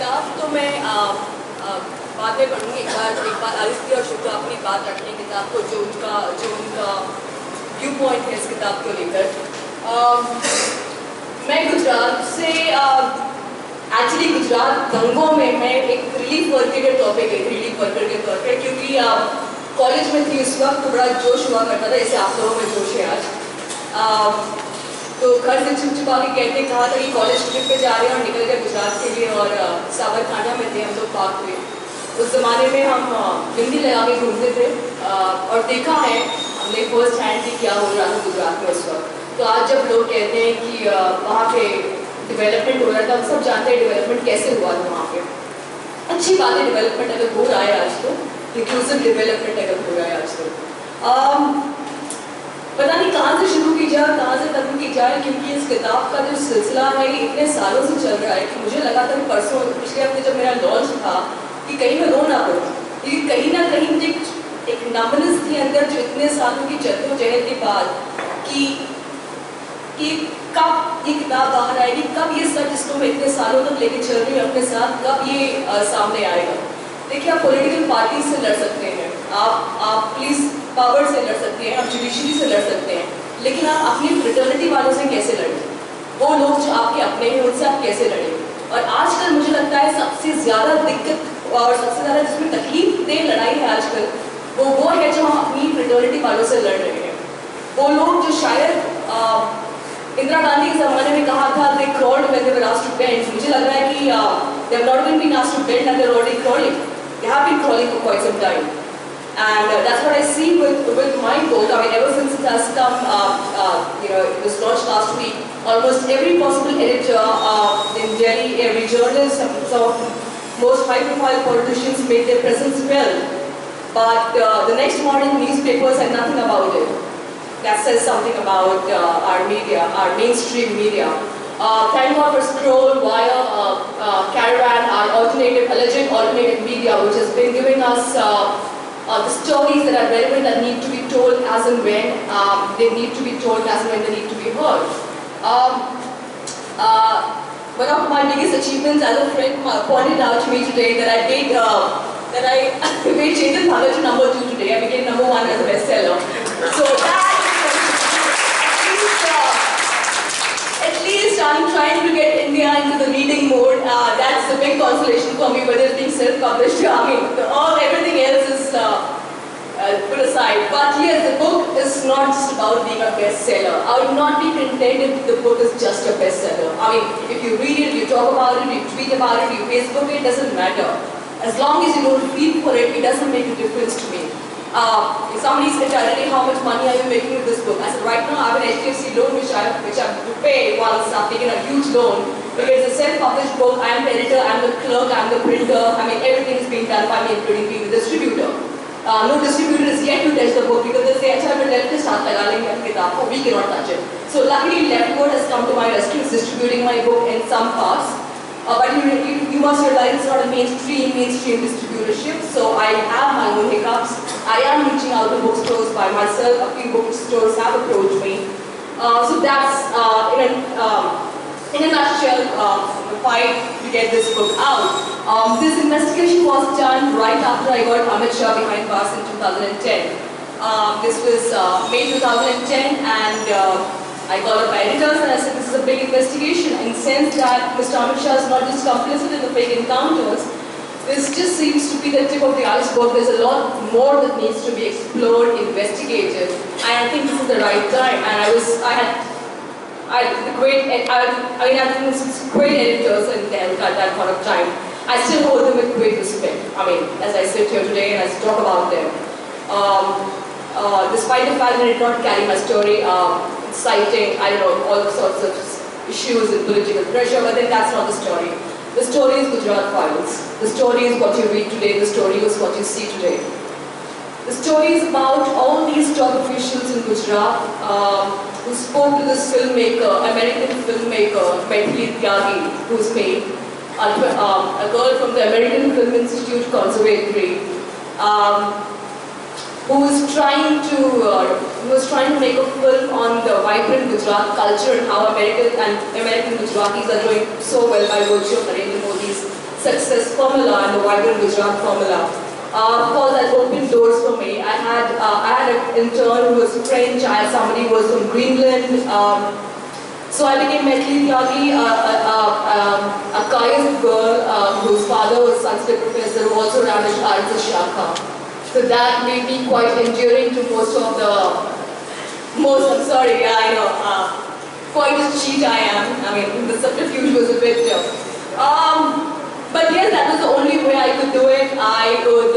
किताब तो मैं बाद में पढ़ूँगी। एक बार आदित्य और शुक्ला अपनी बात रखें किताब को, जो उनका व्यू पॉइंट है इस किताब को लेकर। मैं गुजरात से एक्चुअली गुजरात दंगों में मैं एक रिलीफ वर्कर के तौर पे क्योंकि कॉलेज में थी उस वक्त, तो बड़ा जोश हुआ करता था, जैसे आप लोगों में जोश है आज। तो घर से छुपा के कहा था कि कॉलेज ट्रिप पे जा रहे हैं और निकल गए गुजरात के लिए, और साबरकांठा में थे हम लोग पार्क में। उस ज़माने में हम हिंदी लगा के घूमते थे और देखा है हमने फर्स्ट हैंड भी क्या हो रहा था गुजरात में उस वक्त। तो आज जब लोग कहते हैं कि वहाँ पे डेवलपमेंट हो रहा था, हम सब जानते हैं डेवलपमेंट कैसे हुआ था वहाँ पे। अच्छी बात है डेवलपमेंट अगर हो रहा है आज तो, इंक्लूसिव डेवलपमेंट अगर हो रहा है आज तो। पता नहीं कहाँ से शुरू की जाए, कहाँ से खत्म की जाए, क्योंकि इस किताब का जो सिलसिला है ये इतने सालों से चल रहा है कि मुझे लगा था कि परसों पिछले हफ्ते जब मेरा लॉन्च था कि कहीं मैं रो ना पड़ूँ, क्योंकि कहीं ना कहीं मुझे एक नमनेस थी अंदर जो इतने सालों की जद्दोजहद के बाद कि कब ये किताब बाहर आएगी, कब ये सच जिसको मैं इतने सालों तक लेके चल रही हूँ अपने साथ, कब ये सामने आएगा। देखिए, आप पॉलिटिकल पार्टी से लड़ सकते हैं, आप पुलिस पावर से लड़ सकते हैं, आप जुडिशरी से लड़ सकते हैं, लेकिन आप अपनी फ्रेटर्निटी वालों से कैसे लड़ें? वो लोग जो आपके अपने हैं उनसे आप कैसे लड़ें? और आजकल मुझे लगता है सबसे ज़्यादा दिक्कत और सबसे ज़्यादा जिसमें तकलीफ दे लड़ाई है आजकल, वो है जो हम अपनी फ्रेटर्निटी वालों से लड़ रहे हैं। वो लोग जो शायद इंदिरा गांधी के ज़माने में कहा था they crawled when they were asked to bend, मुझे लग रहा है कि they have not even been asked to bend and they are already crawling. They have been crawling for quite some time. And that's what I see with my book. I mean, ever since it has come, it was launched last week, almost every possible editor in Delhi, every journalist, some of the most high-profile politicians made their presence felt. But the next morning newspapers said nothing about it. That says something about our media, our mainstream media. Thank God for Scroll, Wire, Caravan, our alleged alternative media, which has been giving us the stories that are relevant, that need to be told as and when they need to be told, as and when they need to be heard. One of my biggest achievements as a friend pointed out to me today that I made Chetan Bhagat to number 2 today. I became number 1 as a bestseller. So at least I'm trying to get India into the reading mode. That's a big consolation for me, whether it's being self-published. I mean, everything else is put aside. But yes, the book is not just about being a bestseller. I would not be content if the book is just a bestseller. I mean, if you read it, you talk about it, you tweet about it, you Facebook it, doesn't matter. As long as you don't feel for it, it doesn't make a difference to me. If somebody said, "Charity, how much money are you making with this book?" I said, "Right now I have an HDFC loan which I have to pay once I've taken a huge loan, because it's a self-published book. I am the editor, I am the clerk, I am the printer. I mean, everything is being done by me, including being the distributor. No distributor is yet to touch the book because they say, "Acha, we'll let this start लगालेंगे अपनी किताब को, we cannot touch it." So luckily, Leftward has come to my rescue, is distributing my book in some parts. But you must realize it's not a mainstream distributorship, so I have my own hiccups. I am reaching out to bookstores by myself. A few bookstores have approached me. So that's, in a nutshell, the fight to get this book out. This investigation was done right after I got Amit Shah behind bars in 2010. This was May 2010, and I called up my editors and I said, this is a big investigation, in the sense that Mr. Amit Shah is not just complicit in the fake encounters. This just seems to be the tip of the iceberg. There's a lot more that needs to be explored, investigated, and I think this is the right time. And I had great editors in Tehelka at that point of time. I still hold them with great respect. I mean, as I sit here today and I talk about them. Despite the fact that I did not carry my story, citing, I don't know, all sorts of issues and political pressure, but then that's not the story. The story is Gujarat Files. The story is what you read today. The story is what you see today. The story is about all these top officials in Gujarat who spoke to this filmmaker, American filmmaker, Tehelka, who's made a girl from the American Film Institute Conservatory, who was trying to make a film on the vibrant Gujarat culture and how American Gujaratis are doing so well by virtue of Narendra Modi's success formula and the vibrant Gujarat formula. Of course, that opened doors for me. I had an intern who was French. I had somebody who was from Greenland. So I became mentally yogi, a Kayas girl whose father was Sanskrit professor who also ran a Artha Shakha. So that made me quite enduring to most, I'm sorry, yeah, I know, quite a cheat I am. I mean, the subterfuge was a bit, but yes, that was the only way I could do it. I would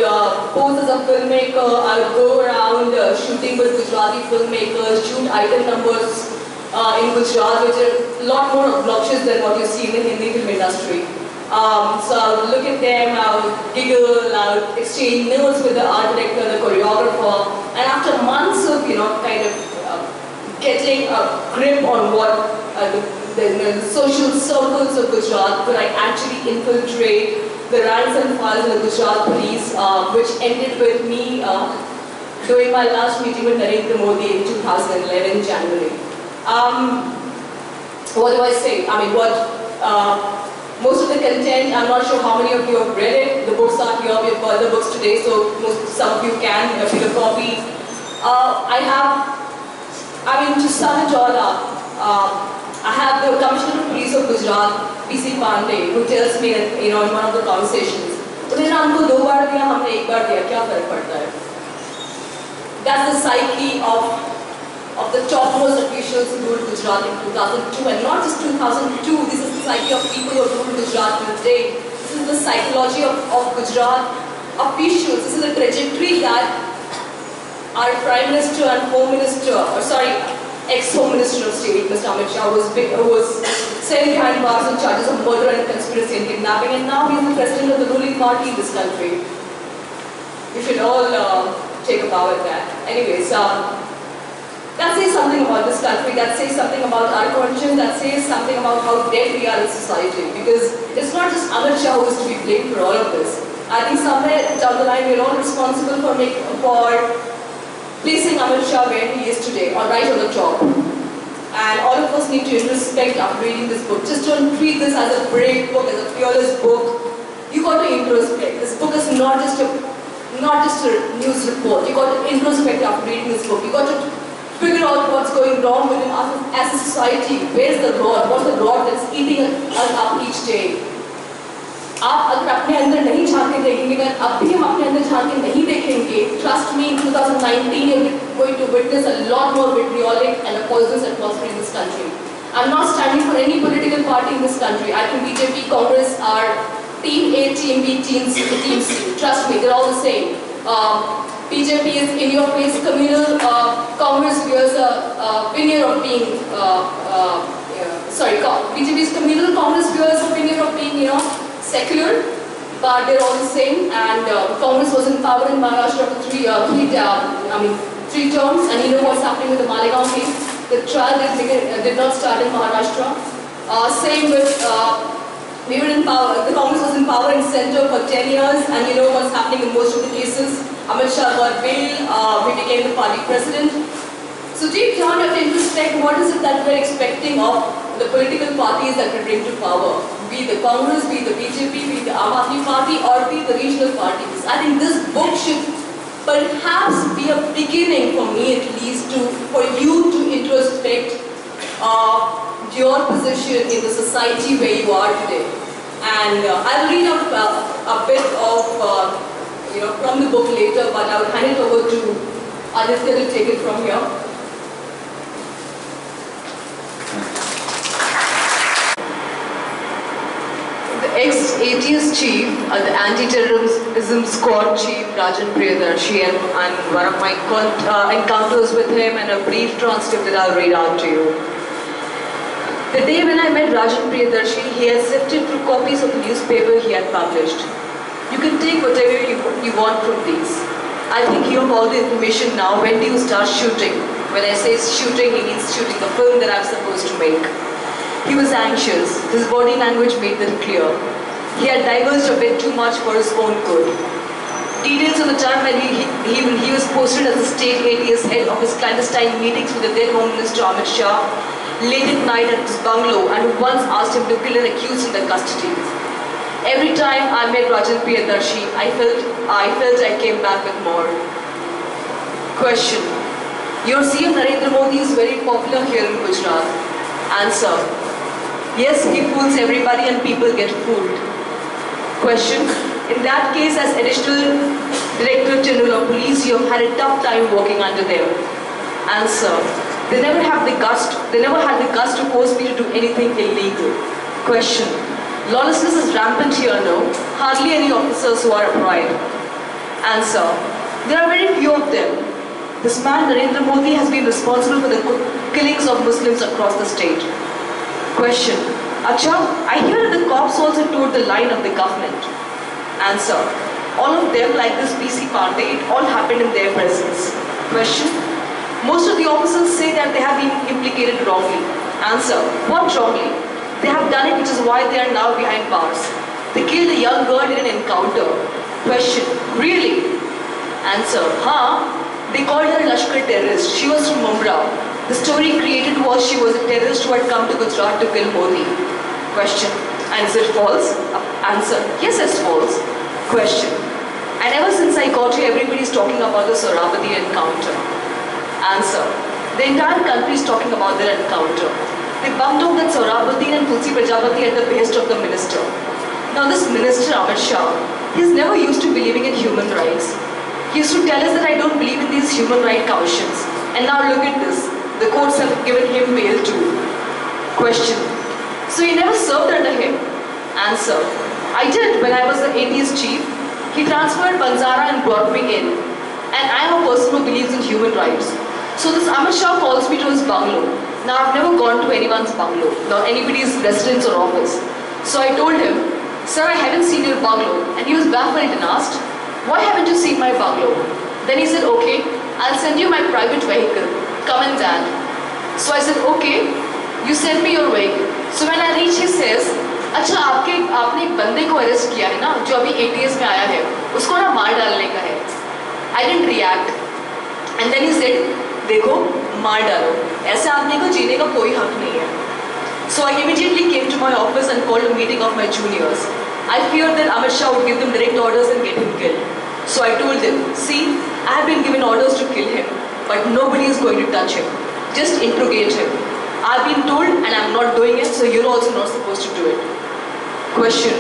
pose as a filmmaker, I would go around shooting with Gujarati filmmakers, shoot item numbers, in Gujarat, which are a lot more obnoxious than what you see in the Hindi film industry. So I would look at them, I would giggle, I would exchange notes with the art director, the choreographer, and after months of, kind of getting a grip on what the social circles of Gujarat, could I actually infiltrate the ranks and files of the Gujarat police, which ended with me doing my last meeting with Narendra Modi in 2011, January. What do I say? I mean, most of the content, I'm not sure how many of you have read it. The books are here, we have further books today, so some of you can pick a copy. To sum it all up, I have the Commissioner of Police of Gujarat, PC Pandey, who tells me that, in one of the conversations, that's the psyche of the topmost officials who ruled Gujarat in 2002, and not just 2002, this is the psyche of people who rule Gujarat today. This is the psychology of Gujarat officials. This is the trajectory that our Prime Minister and ex-Home Minister of State, Mr. Amit Shah, who was sent behind bars on charges of murder and conspiracy and kidnapping, and now he is the president of the ruling party in this country. We should all take a bow at that. Anyways, that says something about this country, that says something about our conscience, that says something about how dead we are in society. Because it's not just Amit Shah who is to be blamed for all of this. I think somewhere down the line we're all responsible for placing Amit Shah where he is today, or right on the top. And all of us need to introspect after reading this book. Just don't treat this as a brave book, as a fearless book. You got to introspect. This book is not just a news report. You got to introspect after reading this book. You got to figure out what's going wrong within us as a society. Where's the rod? What's the rod that's eating us up each day? आप अगर अपने अंदर नहीं झांक के देखेंगे, अगर अब भी हम अपने अंदर झांक के नहीं देखेंगे, trust me, in 2019 you're going to witness a lot more vitriolic and a poisonous atmosphere in this country. I'm not standing for any political party in this country. I think BJP, Congress are Team A, Team B, Team C. Trust me, they're all the same. BJP is in your face communal. Congress wears a veneer of being, BJP is communal. Congress wears a veneer of being, secular, but they're all the same. And Congress was in power in Maharashtra for three terms, and you know what's happening with the Malegaon case? The trial did not start in Maharashtra. Same with, we were in power, the Congress was in power in center for 10 years, and you know what's happening in most of the cases. Amit Shah got bail, he became the party president. So deep down you have to introspect what is it that we're expecting of the political parties that we bring to power. Be the Congress, be the BJP, be the Aam Aadmi Party, or be the regional parties. I think this book should perhaps be a beginning, for me at least, for you to introspect your position in the society where you are today. And I'll read out a bit of from the book later, but I will hand it over to Aditya to take it from here. The ex-ATS chief, the anti-terrorism squad chief, Rajan Priyadarshi, and one of my encounters with him, and a brief transcript that I'll read out to you. The day when I met Rajan Priyadarshi, he had sifted through copies of the newspaper he had published. You can take whatever you want from these. I think you have all the information now. When do you start shooting? When I say shooting, he means shooting the film that I'm supposed to make. He was anxious. His body language made that clear. He had diverged a bit too much for his own good. Details of the time when he was posted as the state ATS head of his clandestine meetings with the then Home Minister Amit Shah, late at night at his bungalow, and who once asked him to kill an accused in their custody. Every time I met Rajan Priyadarshi, I felt I came back with more. Question. Your CM Narendra Modi is very popular here in Gujarat. Answer. Yes, he fools everybody and people get fooled. Question. In that case, as Additional Director General of Police, you have had a tough time working under them. Answer. They never had the guts to force me to do anything illegal. Question. Lawlessness is rampant here, no? Hardly any officers who are upright. Answer. There are very few of them. This man, Narendra Modi, has been responsible for the killings of Muslims across the state. Question. Acha, I hear that the cops also toured the line of the government. Answer. All of them, like this PC Pandey, it all happened in their presence. Question. Most of the officers say that they have been implicated wrongly. Answer. What wrongly? They have done it, which is why they are now behind bars. They killed a young girl in an encounter. Question. Really? Answer. They called her a Lashkar terrorist. She was from Mumbai. The story created was she was a terrorist who had come to Gujarat to kill Modi. Question. And is it false? Answer. Yes, it's false. Question. And ever since I got here, everybody is talking about the Sorabati encounter. Answer. The entire country is talking about their encounter. They bumped off that Sorabati and Tulsi Prajapati at the behest of the minister. Now this minister, Amit Shah, he's never used to believing in human rights. He used to tell us that I don't believe in these human rights commissions. And now look at this. The courts have given him bail too. Question. So you never served under him? Answer. I did when I was the ATS chief. He transferred Banzara and brought me in. And I am a person who believes in human rights. So this Amit Shah calls me to his bungalow. Now I've never gone to anyone's bungalow, nor anybody's residence or office. So I told him, sir, I haven't seen your bungalow. And he was baffled and asked, why haven't you seen my bungalow? Then he said, okay, I'll send you my private vehicle. Come and dad. So I said, okay, you send me your vehicle. So when I reach, he says, अच्छा आपने एक बंदे को arrest किया है ना जो अभी ATS में आया है उसको ना मार डालने का है. I didn't react. And then he said, देखो मार डालो ऐसे आदमी को जीने का कोई हक नहीं है. So I immediately came to my office and called a meeting of my juniors. I feared that Amit Shah would give them direct orders and get him killed. So I told them, see, I have been given orders to kill him, but nobody is going to touch him. Just interrogate him. I've been told and I'm not doing it, so you're also not supposed to do it. Question.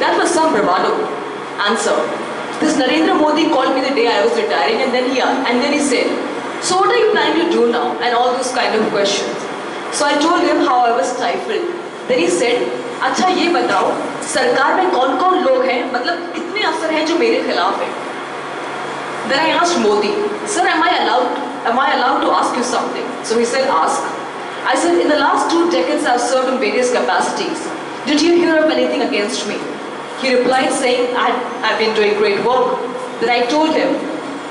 That was some bravado. Answer. This Narendra Modi called me the day I was retiring and then he said, so what are you planning to do now? And all those kind of questions. So I told him how I was stifled. Then he said, अच्छा ये बताओ सरकार में कौन-कौन लोग हैं मतलब कितने अफसर हैं जो मेरे खिलाफ हैं. Then I asked Modi, sir, am I allowed to ask you something? So he said, ask. I said, in the last 2 decades I've served in various capacities. Did you hear of anything against me? He replied saying, I've been doing great work. Then I told him,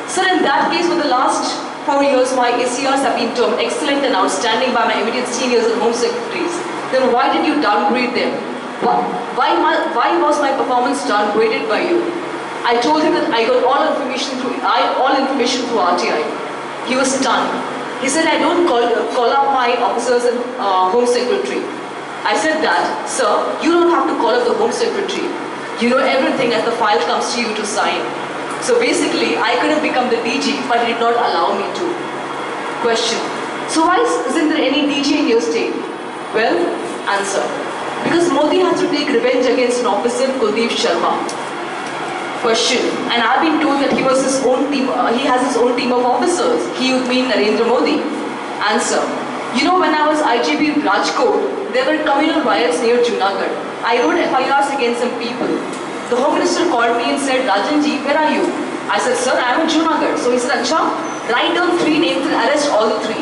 sir, in that case for the last 4 years my ACRs have been termed excellent and outstanding by my immediate seniors and home secretaries. Then why did you downgrade them? Why was my performance downgraded by you? I told him that I got all information through RTI. He was stunned. He said, I don't call up my officers and home secretary. I said that, sir, you don't have to call up the home secretary. You know everything as the file comes to you to sign. So basically, I could have become the DG, but he did not allow me to. Question. So why isn't there any DG in your state? Well, answer. Because Modi has to take revenge against an officer, Kuldeep Sharma. Question. And I've been told that he has his own team of officers. He would mean Narendra Modi. Answer. You know, when I was IGP in Rajkot, there were communal riots near Junagadh. I wrote FIRs against some people. The Home Minister called me and said, Rajanji, where are you? I said, sir, I am in Junagadh. So he said, Acha, write down 3 names and arrest all the 3.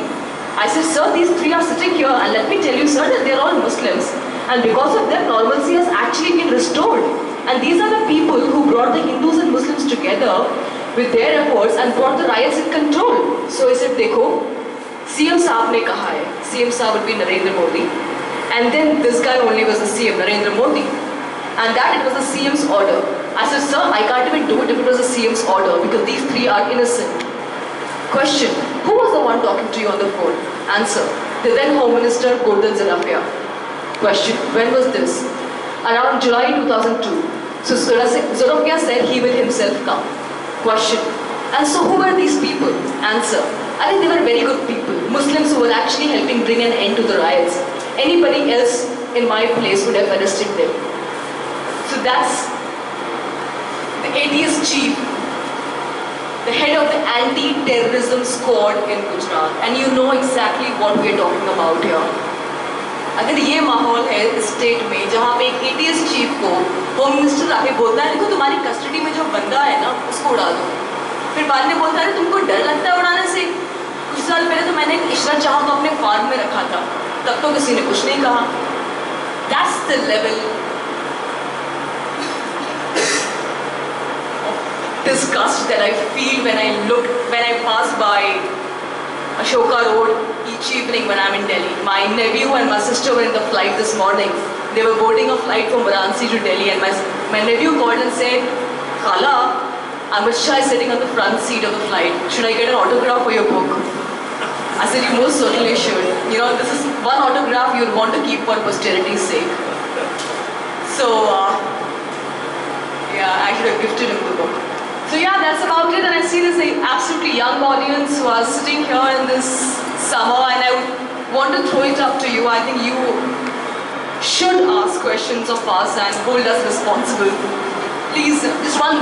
I said, sir, these 3 are sitting here and let me tell you, sir, that they are all Muslims. And because of them, normalcy has actually been restored. And these are the people who brought the Hindus and Muslims together with their efforts and brought the riots in control. So he said, dekho, CM Saab ne kaha hai. CM Saab would be Narendra Modi. And then this guy only was the CM, Narendra Modi. And that it was the CM's order. I said, sir, I can't even do it if it was the CM's order because these 3 are innocent. Question. Who was the one talking to you on the phone? Answer. The then Home Minister, Godavari Mess. Question. When was this? around July 2002. So Zulfikar said he will himself come. Question. And so who were these people? Answer. I think they were very good people. Muslims who were actually helping bring an end to the riots. Anybody else in my place would have arrested them. So that's the atheist chief, the head of the anti-terrorism squad in Gujarat. And you know exactly what we are talking about here. अगर ये माहौल है state में जहाँ पे एक ATS chief को home minister आके बोलता है देखो तुम्हारी कस्टडी में जो बंदा है ना उसको उड़ा दो, फिर बाद में बोलता है तुमको डर लगता है उड़ाने से, कुछ साल पहले तो मैंने एक इशरा चाह को अपने फार्म में रखा था, तब तो किसी ने कुछ नहीं कहा. That's the level of disgust that I feel when I pass by Ashoka Road each evening when I'm in Delhi. My nephew and my sister were in the flight this morning. They were boarding a flight from Varanasi to Delhi, and my nephew called and said, Khala, Amit Shah is sitting on the front seat of the flight. Should I get an autograph for your book? I said, you most certainly should. You know, this is one autograph you'll want to keep for posterity's sake. So, yeah, I should have gifted him the book. So yeah, that's about it, and I see this absolutely young audience who are sitting here in this summer, and I would want to throw it up to you. I think you should ask questions of us and hold us responsible. Please, just one.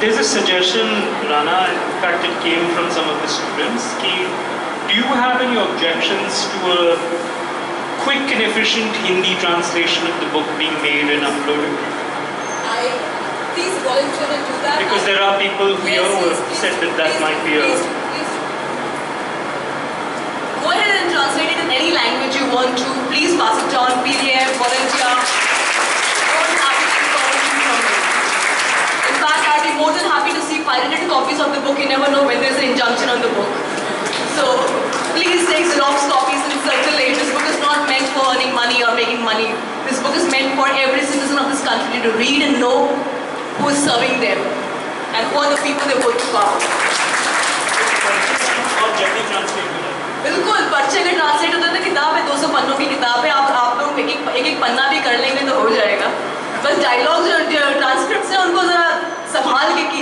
There's a suggestion, Rana, in fact it came from some of the students, do you have any objections to a quick and efficient Hindi translation of the book being made and uploaded? Please volunteer and do that. Because there are people here who have said that might be a... Go ahead and translate it in any language you want to. Please pass it on, PDF, volunteer. More than happy to volunteer from you. In fact, I'd be more than happy to see pirated copies of the book. You never know when there's an injunction on the book. So, please take Xerox copies and circulate. This book is not meant for earning money or making money. This book is meant for every citizen of this country to read and know who is serving them and who are the people they vote for. और जल्दी translate हो जाए. बिल्कुल, पर्चे में translate होता है, किताब है 200 पन्नों की किताब है, आप लोग एक पन्ना भी कर लेंगे तो हो जाएगा. बस डायलॉग्स जो ट्रांसक्रिप्ट्स हैं उनको जरा संभाल के कीजिए.